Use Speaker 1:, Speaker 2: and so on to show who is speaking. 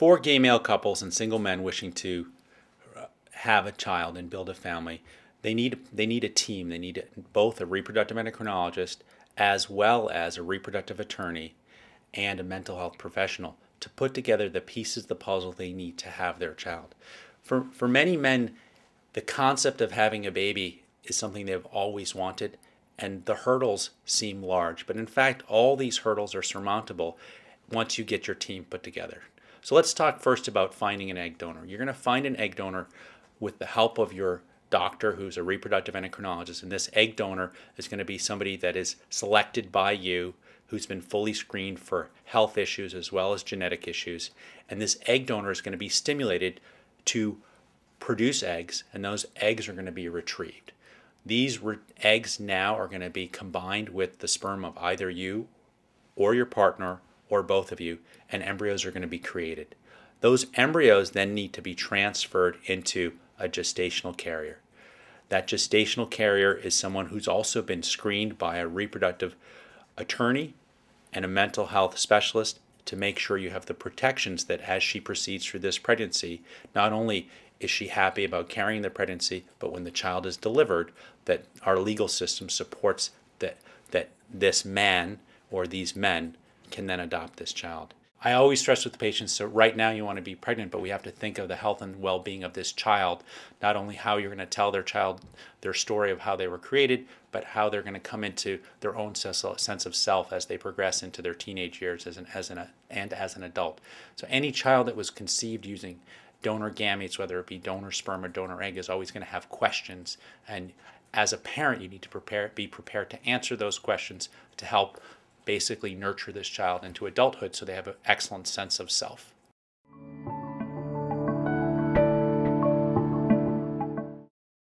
Speaker 1: for gay male couples and single men wishing to have a child and build a family, they need a team. They need both a reproductive endocrinologist as well as a reproductive attorney and a mental health professional to put together the pieces of the puzzle they need to have their child. For many men, the concept of having a baby is something they've always wanted, and the hurdles seem large. But in fact, all these hurdles are surmountable once you get your team put together. So let's talk first about finding an egg donor. You're going to find an egg donor with the help of your doctor, who's a reproductive endocrinologist, and this egg donor is going to be somebody that is selected by you, who's been fully screened for health issues as well as genetic issues. And this egg donor is going to be stimulated to produce eggs, and those eggs are going to be retrieved. These eggs now are going to be combined with the sperm of either you or your partner or both of you, and embryos are going to be created. Those embryos then need to be transferred into a gestational carrier. That gestational carrier is someone who's also been screened by a reproductive attorney and a mental health specialist to make sure you have the protections that as she proceeds through this pregnancy, not only is she happy about carrying the pregnancy, but when the child is delivered, that our legal system supports that this man or these men can then adopt this child. I always stress with the patients, so right now you want to be pregnant, but we have to think of the health and well-being of this child, not only how you're going to tell their child their story of how they were created, but how they're going to come into their own sense of self as they progress into their teenage years as an adult. So any child that was conceived using donor gametes, whether it be donor sperm or donor egg, is always going to have questions. And as a parent, you need to be prepared to answer those questions to help basically nurture this child into adulthood so they have an excellent sense of self.